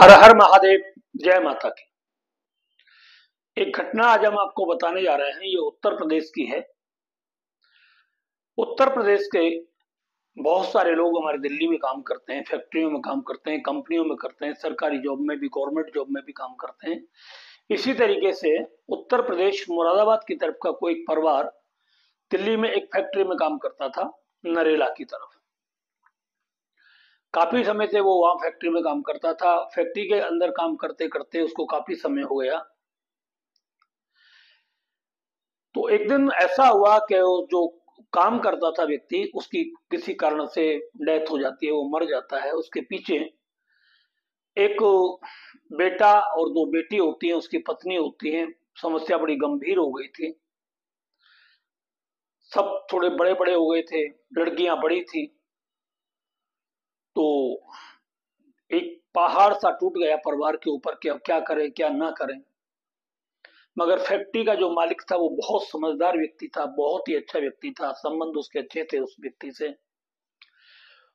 हर हर महादेव। जय माता की। एक घटना आज हम आपको बताने जा रहे हैं। ये उत्तर प्रदेश की है। उत्तर प्रदेश के बहुत सारे लोग हमारे दिल्ली में काम करते हैं, फैक्ट्रियों में काम करते हैं, कंपनियों में करते हैं, सरकारी जॉब में भी, गवर्नमेंट जॉब में भी काम करते हैं। इसी तरीके से उत्तर प्रदेश मुरादाबाद की तरफ का कोई परिवार दिल्ली में एक फैक्ट्री में काम करता था, नरेला की तरफ। काफी समय से वो वहां फैक्ट्री में काम करता था। फैक्ट्री के अंदर काम करते करते उसको काफी समय हो गया। तो एक दिन ऐसा हुआ कि वो जो काम करता था व्यक्ति, उसकी किसी कारण से डेथ हो जाती है, वो मर जाता है। उसके पीछे एक बेटा और दो बेटी होती हैं, उसकी पत्नी होती है। समस्या बड़ी गंभीर हो गई थी। सब थोड़े बड़े बड़े हो गए थे, लड़कियां बड़ी थी। तो एक पहाड़ सा टूट गया परिवार के ऊपर कि अब क्या करें क्या ना करें। मगर फैक्ट्री का जो मालिक था वो बहुत समझदार व्यक्ति था, बहुत ही अच्छा व्यक्ति था, संबंध उसके अच्छे थे उस व्यक्ति से।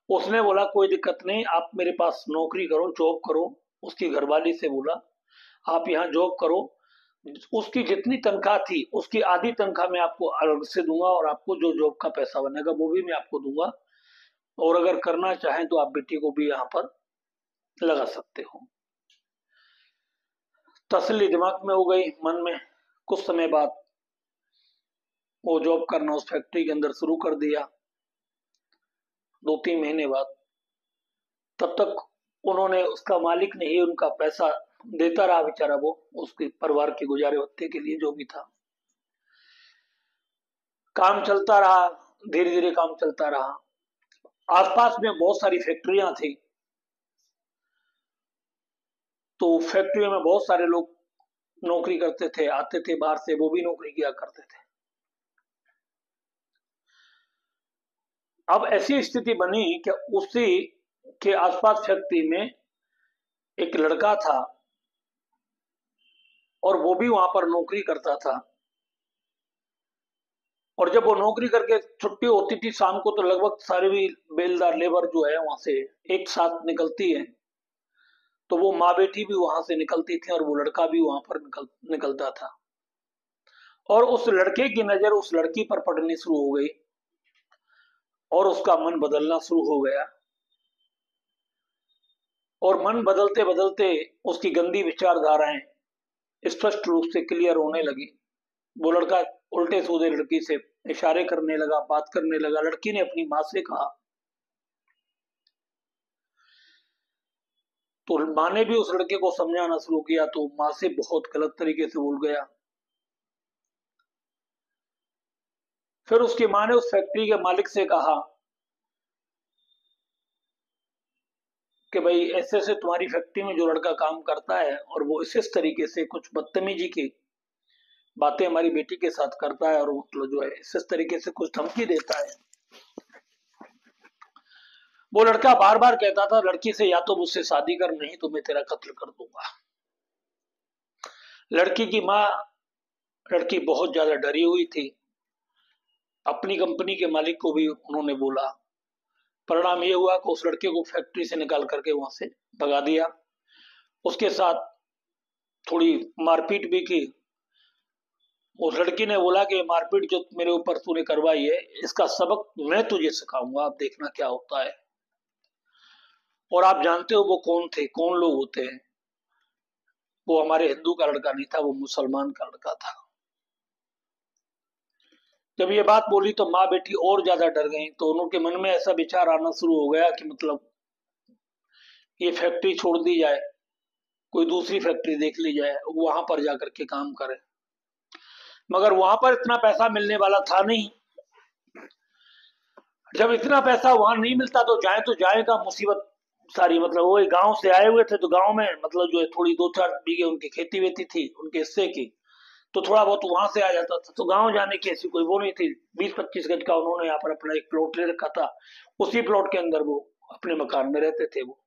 उसने बोला कोई दिक्कत नहीं, आप मेरे पास नौकरी करो, जॉब करो। उसकी घरवाली से बोला आप यहाँ जॉब करो, उसकी जितनी तनख्वाह थी उसकी आधी तनख्वाह मैं आपको अलग से दूंगा, और आपको जो जॉब का पैसा बनेगा वो भी मैं आपको दूंगा। और अगर करना चाहें तो आप बेटी को भी यहाँ पर लगा सकते हो। तसल्ली दिमाग में हो गई, मन में। कुछ समय बाद वो जॉब करना उस फैक्ट्री के अंदर शुरू कर दिया। 2-3 महीने बाद, तब तक उन्होंने, उसका मालिक ने ही उनका पैसा देता रहा बेचारा, वो उसके परिवार के गुजारे भत्ते के लिए जो भी था। काम चलता रहा, धीरे धीरे काम चलता रहा। आसपास में बहुत सारी फैक्ट्रियां थी, तो फैक्ट्रियों में बहुत सारे लोग नौकरी करते थे, आते थे बाहर से, वो भी नौकरी किया करते थे। अब ऐसी स्थिति बनी कि उसी के आसपास फैक्ट्री में एक लड़का था, और वो भी वहां पर नौकरी करता था। और जब वो नौकरी करके छुट्टी होती थी शाम को, तो लगभग सारी भी बेलदार लेबर जो है वहां से एक साथ निकलती है। तो वो माँ बेटी भी वहां से निकलती थी, और वो लड़का भी वहां पर निकलता था। और उस लड़के की नजर उस लड़की पर पड़नी शुरू हो गई, और उसका मन बदलना शुरू हो गया। और मन बदलते बदलते उसकी गंदी विचारधाराएं स्पष्ट रूप से क्लियर होने लगी। वो लड़का उल्टे सीधे लड़की से इशारे करने लगा, बात करने लगा। लड़की ने अपनी माँ से कहा, तो माँ ने भी उस लड़के को समझाना शुरू किया, तो माँ से बहुत गलत तरीके से बोल गया। फिर उसकी माँ ने उस फैक्ट्री के मालिक से कहा कि भाई ऐसे ऐसे तुम्हारी फैक्ट्री में जो लड़का काम करता है, और वो इस तरीके से कुछ बदतमीजी की बातें हमारी बेटी के साथ करता है, और मतलब जो है इस तरीके से कुछ धमकी देता है। वो लड़का बार बार कहता था लड़की से, या तो मुझसे शादी कर, नहीं तो मैं तेरा कत्ल कर दूंगा। लड़की की माँ, लड़की बहुत ज्यादा डरी हुई थी। अपनी कंपनी के मालिक को भी उन्होंने बोला। परिणाम ये हुआ कि उस लड़के को फैक्ट्री से निकाल करके वहां से भगा दिया। उसके साथ थोड़ी मारपीट भी की। उस लड़की ने बोला कि मारपीट जो मेरे ऊपर तूने करवाई है, इसका सबक मैं तुझे सिखाऊंगा, आप देखना क्या होता है। और आप जानते हो वो कौन थे, कौन लोग होते हैं। वो हमारे हिंदू का लड़का नहीं था, वो मुसलमान का लड़का था। जब ये बात बोली तो माँ बेटी और ज्यादा डर गई। तो उनके मन में ऐसा विचार आना शुरू हो गया कि मतलब ये फैक्ट्री छोड़ दी जाए, कोई दूसरी फैक्ट्री देख ली जाए, वहां पर जाकर के काम करे। मगर वहां पर इतना पैसा मिलने वाला था नहीं। जब इतना पैसा वहां नहीं मिलता तो जाएगा मुसीबत सारी। मतलब वो गांव से आए हुए थे, तो गांव में मतलब जो है थोड़ी 2-4 बीघे उनकी खेती वेती थी, उनके हिस्से की। तो थोड़ा बहुत वहां से आ जाता था। तो गांव जाने की ऐसी कोई वो नहीं थी। 20-25 गज का उन्होंने यहाँ पर अपना एक प्लॉट ले रखा था। उसी प्लॉट के अंदर वो अपने मकान में रहते थे वो।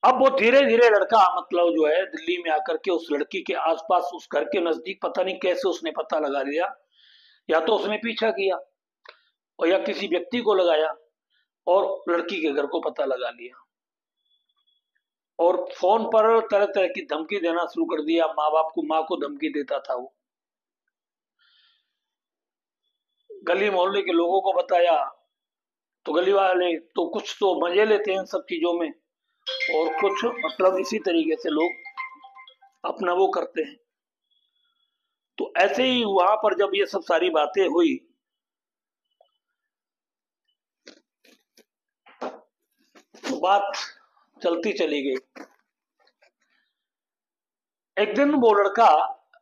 अब वो धीरे धीरे लड़का मतलब जो है दिल्ली में आकर के उस लड़की के आसपास, उस घर के नजदीक, पता नहीं कैसे उसने पता लगा लिया। या तो उसने पीछा किया, और या किसी व्यक्ति को लगाया और लड़की के घर को पता लगा लिया। और फोन पर तरह तरह की धमकी देना शुरू कर दिया। माँ को धमकी देता था वो। गली मोहल्ले के लोगों को बताया तो गली वाले तो कुछ तो मजे लेते हैं इन सब चीजों में, और कुछ मतलब इसी तरीके से लोग अपना वो करते हैं। तो ऐसे ही वहां पर जब ये सब सारी बातें हुई तो बात चलती चली गई। एक दिन वो लड़का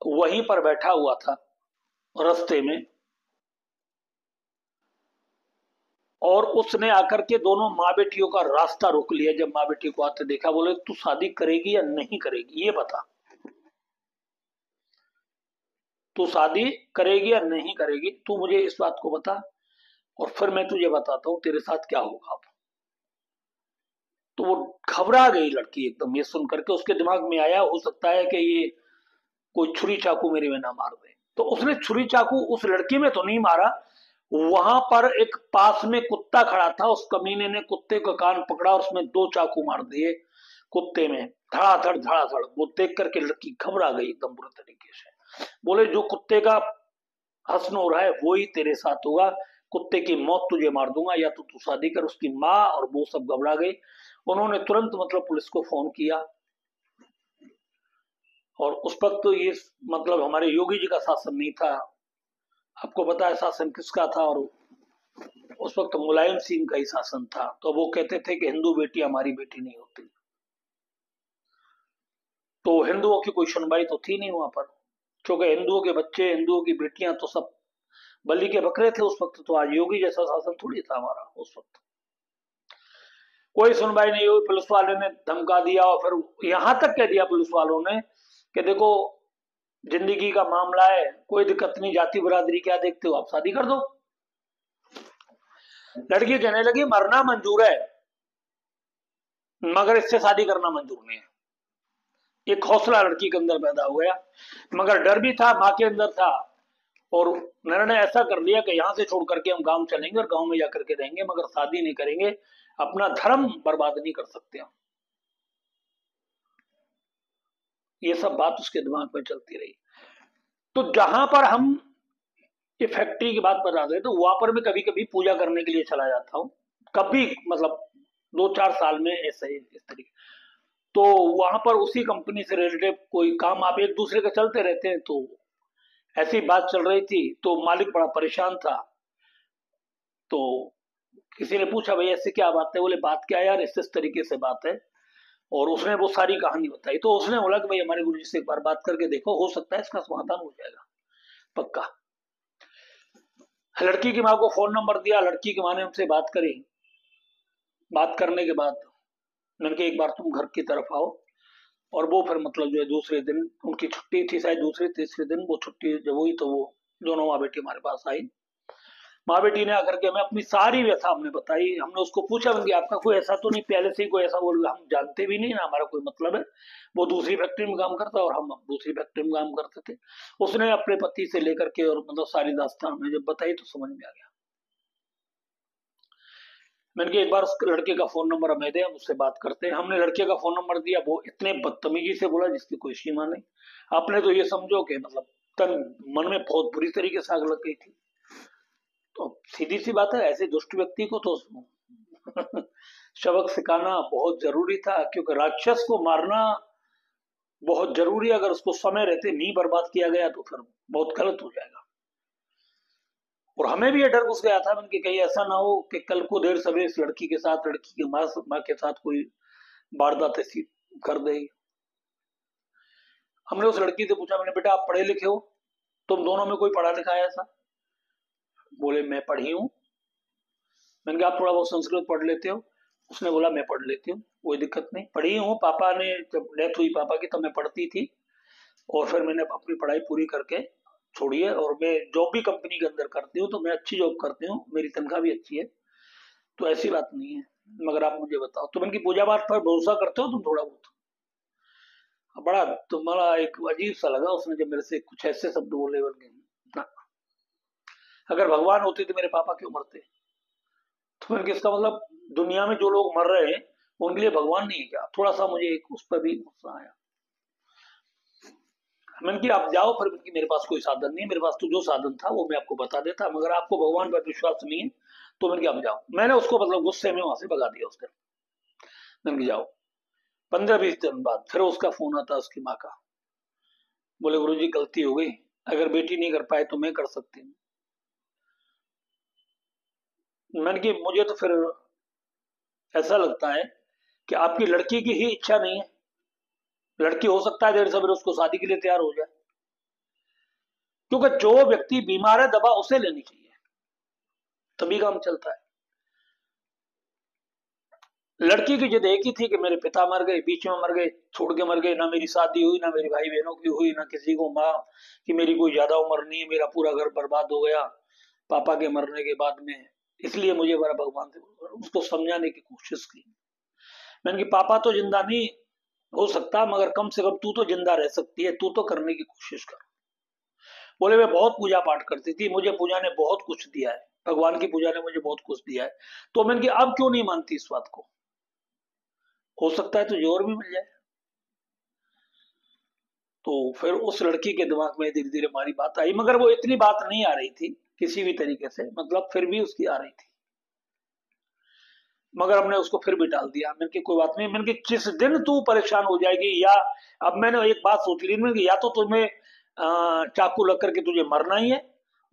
वहीं पर बैठा हुआ था रास्ते में, और उसने आकर के दोनों माँ बेटियों का रास्ता रोक लिया। जब माँ बेटी को आते देखा, बोले तू शादी करेगी या नहीं करेगी ये बता, तू शादी करेगी या नहीं करेगी, तू मुझे इस बात को बता, और फिर मैं तुझे बताता हूँ तेरे साथ क्या होगा। तो वो घबरा गई लड़की एकदम। ये सुनकर के उसके दिमाग में आया, हो सकता है कि ये कोई छुरी चाकू मेरे में ना मार दे। तो उसने छुरी चाकू उस लड़की में तो नहीं मारा, वहां पर एक पास में कुत्ता खड़ा था, उस कमीने ने कुत्ते का कान पकड़ा और उसमें 2 चाकू मार दिए कुत्ते में, धड़ाधड़ धड़ाधड़। वो देख करके लड़की घबरा गई एकदम बुरे तरीके से। बोले जो कुत्ते का हसन हो रहा है वो ही तेरे साथ होगा, कुत्ते की मौत तुझे मार दूंगा, या तो तू शादी कर। उसकी माँ और वो सब घबरा गई। उन्होंने तुरंत मतलब पुलिस को फोन किया, और उस वक्त तो ये मतलब हमारे योगी जी का शासन नहीं था, आपको पता है शासन किसका था, और उस वक्त मुलायम सिंह का ही शासन था। तो वो कहते थे कि हिंदू बेटी हमारी बेटी नहीं होती। तो हिंदुओं की कोई सुनवाई तो थी नहीं वहां पर, क्योंकि हिंदुओं के बच्चे, हिंदुओं की बेटियां तो सब बलि के बकरे थे उस वक्त। तो आज योगी जैसा शासन थोड़ी था हमारा उस वक्त। कोई सुनवाई नहीं हुई, पुलिस वाले ने धमका दिया, और फिर यहां तक कह दिया पुलिस वालों ने कि देखो जिंदगी का मामला है, कोई दिक्कत नहीं, जाति बिरादरी क्या देखते हो, आप शादी कर दो। लड़की कहने लगी मरना मंजूर है मगर इससे शादी करना मंजूर नहीं है। एक हौसला लड़की के अंदर पैदा हो गया, मगर डर भी था, माँ के अंदर था। और निर्णय ऐसा कर लिया कि यहां से छोड़ करके हम गांव चलेंगे और गांव में जाकर के रहेंगे, मगर शादी नहीं करेंगे, अपना धर्म बर्बाद नहीं कर सकते हम। ये सब बात उसके दिमाग में चलती रही। तो जहां पर हम ये फैक्ट्री की बात बता रहे तो वहां पर मैं कभी कभी पूजा करने के लिए चला जाता हूँ, कभी मतलब 2-4 साल में ऐसे इस तरीके। तो वहां पर उसी कंपनी से रिलेटेड कोई काम, आप एक दूसरे के चलते रहते हैं, तो ऐसी बात चल रही थी। तो मालिक बड़ा परेशान था। तो किसी ने पूछा भाई ऐसे क्या बात है, बोले बात क्या है यार, इस तरीके से बात है। और उसने वो सारी कहानी बताई। तो उसने बोला कि भाई हमारे गुरु जी से एक बार बात करके देखो, हो सकता है इसका समाधान हो जाएगा पक्का। लड़की की माँ को फोन नंबर दिया, लड़की की माँ ने हमसे बात करी। बात करने के बाद मैंने कहा एक बार तुम घर की तरफ आओ। और वो फिर मतलब जो है दूसरे दिन उनकी छुट्टी थी, शायद दूसरे तीसरे दिन वो छुट्टी जब हुई तो वो दोनों माँ बेटी हमारे पास आई। माँ बेटी ने आकर के हमें अपनी सारी व्यथा हमने बताई। हमने उसको पूछा कि आपका कोई ऐसा तो नहीं पहले से ही कोई ऐसा, बोल हम जानते भी नहीं ना, हमारा कोई मतलब है। वो दूसरी फैक्ट्री में काम करता और हम दूसरी फैक्ट्री में काम करते थे। उसने अपने पति से लेकर के और मतलब सारी दास्तान हमें जब बताई तो समझ में आ गया। मैंने कहा एक बार उस लड़के का फोन नंबर हमें दे, हम उससे बात करते हैं। हमने लड़के का फोन नंबर दिया, वो इतने बदतमीजी से बोला जिसकी कोई सीमा नहीं। आपने तो ये समझो कि मतलब तन मन में बहुत बुरी तरीके से आग लग गई थी। तो सीधी सी बात है, ऐसे दुष्ट व्यक्ति को तो सबक सिखाना बहुत जरूरी था, क्योंकि राक्षस को मारना बहुत जरूरी है। अगर उसको समय रहते नहीं बर्बाद किया गया तो फिर बहुत गलत हो जाएगा। और हमें भी ये डर घुस गया था कि कहीं ऐसा ना हो कि कल को देर सवेरे इस लड़की के साथ, लड़की की माँ के साथ कोई वारदात ऐसी कर दे। हमने उस लड़की से पूछा, मैंने बेटा आप पढ़े लिखे हो, तुम दोनों में कोई पढ़ा लिखा है ऐसा? बोले मैं पढ़ी हूँ। मैंने कहा आप थोड़ा बहुत संस्कृत पढ़ लेते हो? उसने बोला मैं पढ़ लेती हूँ, कोई दिक्कत नहीं, पढ़ी हूँ। पापा ने जब डेथ हुई पापा की तब मैं पढ़ती थी, और फिर मैंने अपनी पढ़ाई पूरी करके छोड़ी है, और मैं जॉब भी कंपनी के अंदर करती हूँ, तो मैं अच्छी जॉब करती हूँ, मेरी तनख्वाह भी अच्छी है, तो ऐसी बात नहीं है। मगर आप मुझे बताओ, तुम इनकी पूजा पाठ पर भरोसा करते हो तुम थोड़ा बहुत? बड़ा तुम्हारा एक अजीब सा लगा उसने जब मेरे से कुछ ऐसे शब्द बोले, बन गए ना, अगर भगवान होते तो मेरे पापा क्यों मरते? तो फिर इसका मतलब दुनिया में जो लोग मर रहे हैं उनके लिए भगवान नहीं है क्या? थोड़ा सा मुझे उस पर भी गुस्सा आया। मैंने कि आप जाओ, फिर कि मेरे पास कोई साधन नहीं है, मेरे पास तो जो साधन था वो मैं आपको बता देता, मगर आपको भगवान पर विश्वास नहीं है तो मैंने कि आप जाओ। मैंने उसको मतलब गुस्से में वहां से भगा दिया उस दिन। मैंने कि जाओ। 15-20 दिन बाद फिर उसका फोन आता उसकी माँ का, बोले गुरुजी गलती हो गई, अगर बेटी नहीं कर पाए तो मैं कर सकती हूँ। मैंने कि मुझे तो फिर ऐसा लगता है कि आपकी लड़की की ही इच्छा नहीं है। लड़की हो सकता है देर सवेर उसको शादी के लिए तैयार हो जाए, क्योंकि जो व्यक्ति बीमार है दवा उसे लेनी चाहिए, तभी काम चलता है। लड़की की जिद एक ही थी कि मेरे पिता मर गए, बीच में मर गए, छोड़ के मर गए, ना मेरी शादी हुई, ना मेरी भाई बहनों की हुई, ना किसी को माँ कि मेरी कोई ज्यादा उम्र नहीं है, मेरा पूरा घर बर्बाद हो गया पापा के मरने के बाद में। इसलिए मुझे बड़ा भगवान से उसको समझाने की कोशिश की। मैंने कि पापा तो जिंदा नहीं हो सकता, मगर कम से कम तू तो जिंदा रह सकती है, तू तो करने की कोशिश कर। बोले मैं बहुत पूजा पाठ करती थी, मुझे पूजा ने बहुत कुछ दिया है, भगवान की पूजा ने मुझे बहुत कुछ दिया है। तो मैंने कि अब क्यों नहीं मानती इस बात को? हो सकता है तुझे और भी मिल जाए। तो फिर उस लड़की के दिमाग में धीरे धीरे हमारी बात आई, मगर वो इतनी बात नहीं आ रही थी किसी भी तरीके से, मतलब फिर भी उसकी आ रही थी, मगर हमने उसको फिर भी टाल दिया। मैंने कि कोई बात नहीं, मैंने कि जिस दिन तू परेशान हो जाएगी, या अब मैंने एक बात सोच ली, मैंने कि या तो तुम्हें चाकू लग करके तुझे मरना ही है,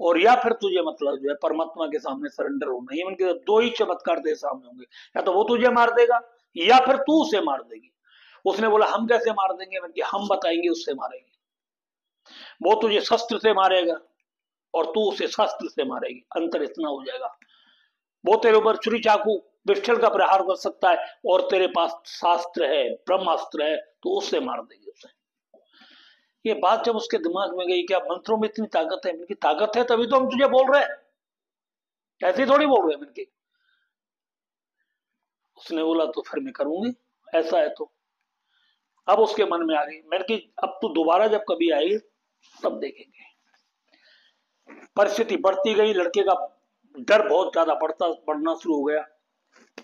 और या फिर तुझे मतलब जो है परमात्मा के सामने सरेंडर होना ही है। मैंने कि दो ही चमत्कार तेरे सामने होंगे, या तो वो तुझे मार देगा या फिर तू उसे मार देगी। उसने बोला हम कैसे मार देंगे? मैंने कि हम बताएंगे उससे मारेंगे। वो तुझे शस्त्र से मारेगा और तू उसे शस्त्र से मारेगी, अंतर इतना हो जाएगा। वो तेरे ऊपर छुरी चाकू पिस्टल का प्रहार कर सकता है, और तेरे पास शास्त्र है, ब्रह्मास्त्र है, तो उससे मार देगी उसे। ये बात जब उसके दिमाग में गई, क्या मंत्रों में इतनी ताकत है? इनकी ताकत है तभी तो हम तुझे बोल रहे हैं, ऐसे ही थोड़ी बोल रहे हैं इनकी। उसने बोला तो फिर मैं करूंगी, ऐसा है तो। अब उसके मन में आ गई, मैंने कि अब तू दोबारा जब कभी आई तब देखेंगे। परिस्थिति बढ़ती गई, लड़के का डर बहुत ज्यादा बढ़ना शुरू हो गया।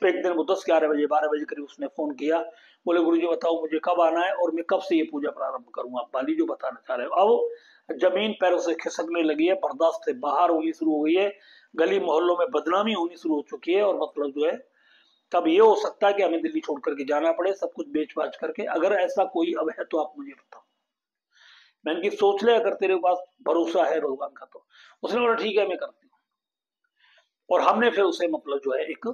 एक दिन वो 10-11 बजे 12 बजे करीब उसने फोन किया, बोले गुरुजी बताओ मुझे कब आना है और मैं कब से ये पूजा प्रारंभ करूंगा, आप वाली जो बताना चाह रहे हो। अब जमीन पैरों से खिसकने लगी है, बर्दाश्त से बाहर होनी शुरू हो गई है, गली मोहल्लों में बदनामी होनी शुरू हो चुकी है, और मतलब जो है तब ये हो सकता है कि हमें दिल्ली छोड़ करके जाना पड़े, सब कुछ बेच बाच करके। अगर ऐसा कोई अब है तो आप मुझे बताओ। मैंने की सोच ले, अगर तेरे पास भरोसा है भगवान का तो। उसने बोला ठीक है मैं करती हूँ। और हमने फिर उसे मतलब जो है एक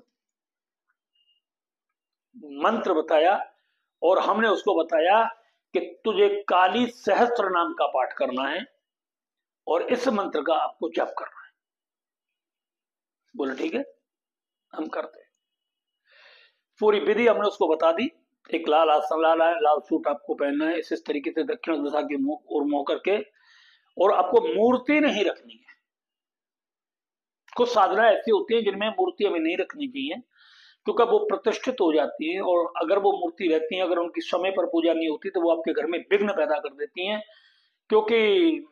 मंत्र बताया, और हमने उसको बताया कि तुझे काली सहस्त्र नाम का पाठ करना है और इस मंत्र का आपको जप करना है। बोले ठीक है हम करते हैं। पूरी विधि हमने उसको बता दी। एक लाल आसन लाना है, लाल सूट आपको पहनना है, इस तरीके से दक्षिण दिशा की मुंह और मुंह करके, और आपको मूर्ति नहीं रखनी है। कुछ साधना ऐसी होती है जिनमें मूर्ति हमें नहीं रखनी चाहिए, क्योंकि वो प्रतिष्ठित हो जाती है, और अगर वो मूर्ति रहती है, अगर उनकी समय पर पूजा नहीं होती तो वो आपके घर में विघ्न पैदा कर देती हैं। क्योंकि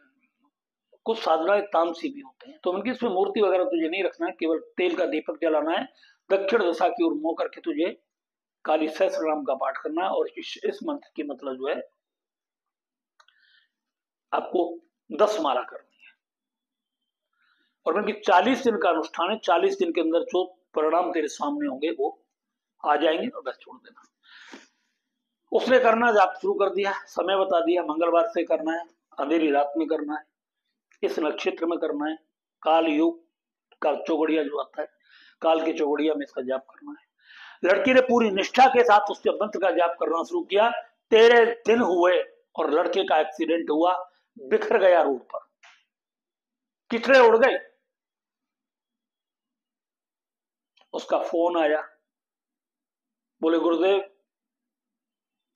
कुछ साधनाएं तामसी भी होते हैं, तो उनकी इसमें मूर्ति वगैरह तुझे नहीं रखना है, केवल तेल का दीपक जलाना है, दक्षिण दिशा की ओर मुंह करके तुझे काली सहस्त्र नाम का पाठ करना है, और इस मंत्र की मतलब जो है आपको 10 माला करनी है। और उनकी 40 दिन का अनुष्ठान है, 40 दिन के अंदर जो परिणाम तेरे सामने होंगे वो आ जाएंगे, और बस छोड़ देना। उसने करना जाप शुरू कर दिया, समय बता दिया, मंगलवार से करना है, अंधेरी रात में करना है, इस नक्षत्र में करना है, काल युग का चौगड़िया जो आता है, काल के चौगड़िया में इसका जाप करना है। लड़की ने पूरी निष्ठा के साथ उसके मंत्र का जाप करना शुरू किया। 13 दिन हुए और लड़के का एक्सीडेंट हुआ, बिखर गया रोड पर, किचड़े उड़ गए। उसका फोन आया, बोले गुरुदेव,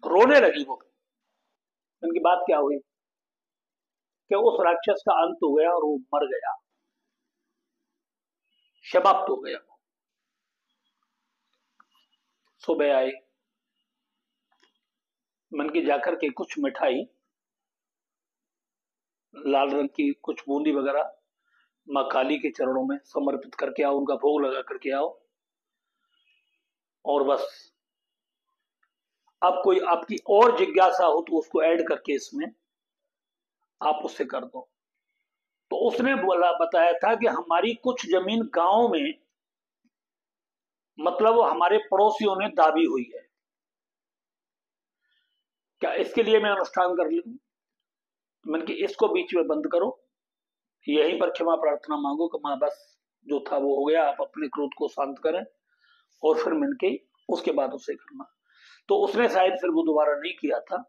रोने लगी वो। उनकी बात क्या हुई कि उस राक्षस का अंत हो गया और वो मर गया, समाप्त हो गया। सुबह आई, मन की जाकर के कुछ मिठाई, लाल रंग की कुछ बूंदी वगैरह माँ काली के चरणों में समर्पित करके आओ, उनका भोग लगा करके आओ, और बस अब कोई आपकी और जिज्ञासा हो तो उसको ऐड करके इसमें आप उससे कर दो। तो उसने बताया था कि हमारी कुछ जमीन गांव में मतलब वो हमारे पड़ोसियों ने दाबी हुई है, क्या इसके लिए मैं अनुष्ठान कर लूं? मैंने कि इसको बीच में बंद करो, यहीं पर क्षमा प्रार्थना मांगो कि मां बस जो था वो हो गया, आप अपने क्रोध को शांत करें और फिर मैंने कि उसके बाद उसे करना। तो उसने शायद फिर वो दोबारा नहीं किया था।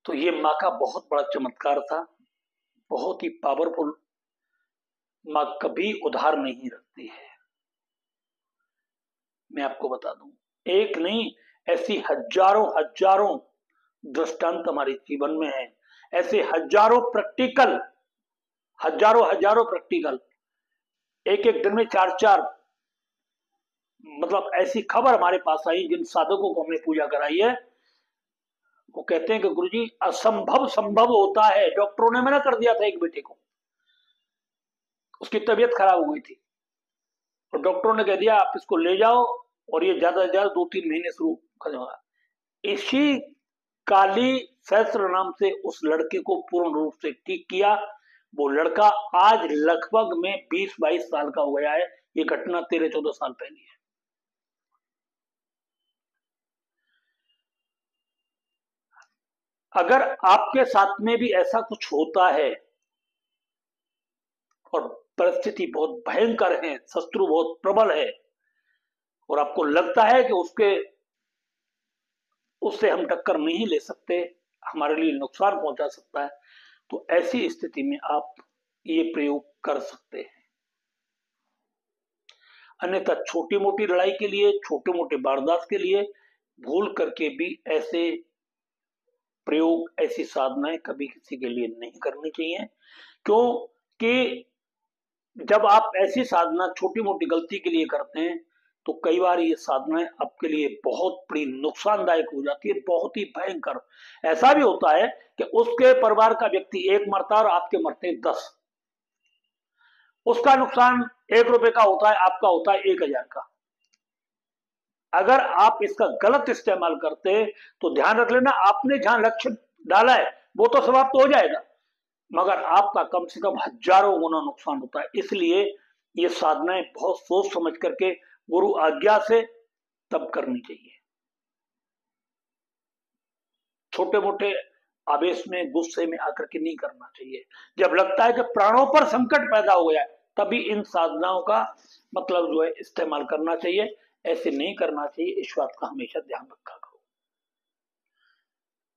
तो ये माँ का बहुत बड़ा चमत्कार था, बहुत ही पावरफुल। माँ कभी उधार नहीं रखती है, मैं आपको बता दूं। एक नहीं, ऐसी हजारों हजारों दृष्टांत हमारे जीवन में है, ऐसे हजारों प्रैक्टिकल, हजारों हजारों प्रैक्टिकल, एक एक दिन में चार चार मतलब ऐसी खबर हमारे पास आई जिन साधकों को हमने पूजा कराई है। वो कहते हैं कि गुरुजी असंभव संभव होता है। डॉक्टरों ने मना कर दिया था एक बेटे को, उसकी तबीयत खराब हो गई थी और डॉक्टरों ने कह दिया आप इसको ले जाओ और ये ज्यादा से ज्यादा 2-3 महीने शुरू खत्म होगा। इसी काली सहस्त्र नाम से उस लड़के को पूर्ण रूप से ठीक किया। वो लड़का आज लगभग में 20-22 साल का हो गया है। ये घटना 13-14 साल पहले है। अगर आपके साथ में भी ऐसा कुछ होता है और परिस्थिति बहुत भयंकर है, शत्रु बहुत प्रबल है और आपको लगता है कि उससे हम टक्कर नहीं ले सकते, हमारे लिए नुकसान पहुंचा सकता है, तो ऐसी स्थिति में आप ये प्रयोग कर सकते हैं। अन्यथा छोटी मोटी लड़ाई के लिए, छोटे मोटे वारदात के लिए भूल करके भी ऐसे प्रयोग, ऐसी साधनाएं कभी किसी के लिए नहीं करनी चाहिए। क्योंकि जब आप ऐसी साधना छोटी मोटी गलती के लिए करते हैं तो कई बार ये साधनाएं आपके लिए बहुत बड़ी नुकसानदायक हो जाती है, बहुत ही भयंकर। ऐसा भी होता है कि उसके परिवार का व्यक्ति एक मरता है और आपके मरते 10। उसका नुकसान 1 रुपए का होता है, आपका होता है 1000 का। अगर आप इसका गलत इस्तेमाल करते तो ध्यान रख लेना, आपने जहां लक्ष्य डाला है वो तो समाप्त हो जाएगा, मगर आपका कम से कम हजारों गुना नुकसान होता है। इसलिए ये साधनाएं बहुत सोच समझ करके गुरु आज्ञा से तब करनी चाहिए। छोटे मोटे आवेश में, गुस्से में आकर के नहीं करना चाहिए। जब लगता है कि प्राणों पर संकट पैदा हो गया तभी इन साधनाओं का मतलब जो है इस्तेमाल करना चाहिए, ऐसे नहीं करना चाहिए। इस बात का हमेशा ध्यान रखा करो।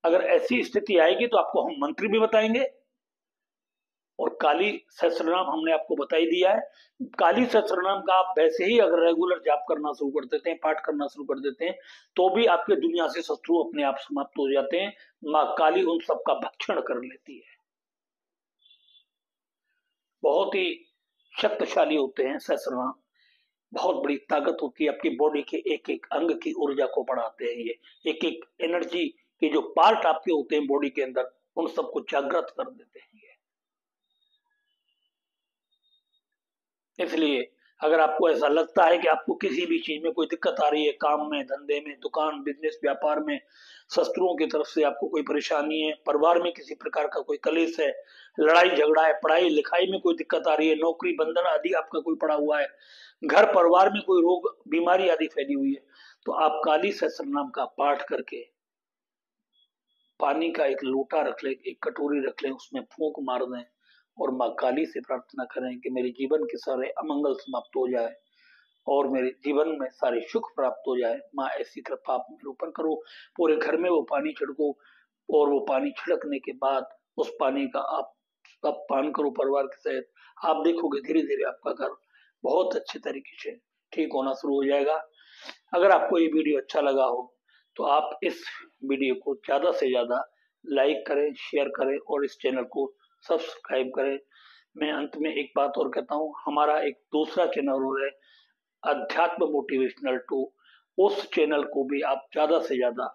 अगर ऐसी स्थिति आएगी तो आपको हम मंत्र भी बताएंगे और काली सहस्त्रनाम हमने आपको बता ही दिया है। काली सहस्त्रनाम का आप वैसे ही अगर रेगुलर जाप करना शुरू कर देते हैं, पाठ करना शुरू कर देते हैं, तो भी आपके दुनिया से शत्रु अपने आप समाप्त हो जाते हैं। माँ काली उन सबका भक्षण कर लेती है। बहुत ही शक्तिशाली होते हैं सहस्त्रनाम, बहुत बड़ी ताकत होती है। आपकी बॉडी के एक एक अंग की ऊर्जा को बढ़ाते हैं। ये एक एक एनर्जी के जो पार्ट आपके होते हैं बॉडी के अंदर, उन सबको जागृत कर देते हैं। इसलिए अगर आपको ऐसा लगता है कि आपको किसी भी चीज में कोई दिक्कत आ रही है, काम में, धंधे में, दुकान, बिजनेस, व्यापार में, शत्रुओं की तरफ से आपको कोई परेशानी है, परिवार में किसी प्रकार का कोई कलेश है, लड़ाई झगड़ा है, पढ़ाई लिखाई में कोई दिक्कत आ रही है, नौकरी बंधन आदि आपका कोई पड़ा हुआ है, घर परिवार में कोई रोग बीमारी आदि फैली हुई है, तो आप काली सहस्त्रनाम का पाठ करके पानी का एक लोटा रख लें, एक कटोरी रख लें, उसमें फूंक मार दें और माँ काली से प्रार्थना करें कि मेरे जीवन के सारे अमंगल समाप्त हो जाए और मेरे जीवन में सारे सुख प्राप्त हो जाए। माँ ऐसी कृपा आप मेरे ऊपर करो। पूरे घर में वो पानी छिड़को और वो पानी छिड़कने के बाद उस पानी का आप सब पान करो परिवार के साथ। आप देखोगे धीरे धीरे आपका घर बहुत अच्छे तरीके से ठीक होना शुरू हो जाएगा। अगर आपको ये वीडियो अच्छा लगा हो तो आप इस वीडियो को ज्यादा से ज्यादा लाइक करें, शेयर करें और इस चैनल को सब्सक्राइब करें। मैं अंत में एक बात और कहता हूँ, हमारा एक दूसरा चैनल और है अध्यात्म मोटिवेशनल 2, उस चैनल को भी आप ज्यादा से ज्यादा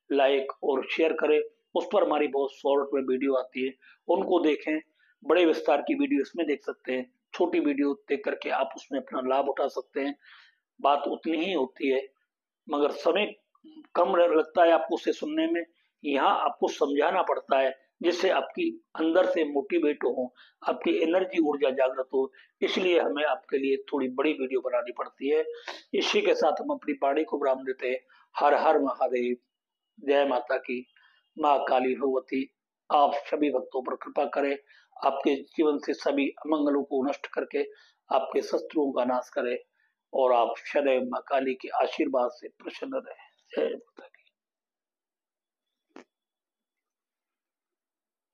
लाइक और शेयर करें। उस पर हमारी बहुत शॉर्ट में वीडियो आती है, उनको देखें। बड़े विस्तार की वीडियो इसमें देख सकते हैं, छोटी वीडियो देख करके आप उसमें अपना लाभ उठा सकते हैं। बात उतनी ही होती है मगर समय कम लगता है आपको उसे सुनने में, यहाँ आपको समझाना पड़ता है जिससे आपकी अंदर से मोटिवेट हो, आपकी एनर्जी ऊर्जा जागृत हो। इसलिए हमें आपके लिए थोड़ी बड़ी वीडियो बनानी पड़ती है। इसी के साथ हम अपनी वाणी को विराम देते हैं। हर हर महादेव। जय माता की। माँ काली भगवती आप सभी भक्तों पर कृपा करें, आपके जीवन से सभी अमंगलों को नष्ट करके आपके शत्रुओं का नाश करे और आप सदैव माँ काली के आशीर्वाद से प्रसन्न रहे। जय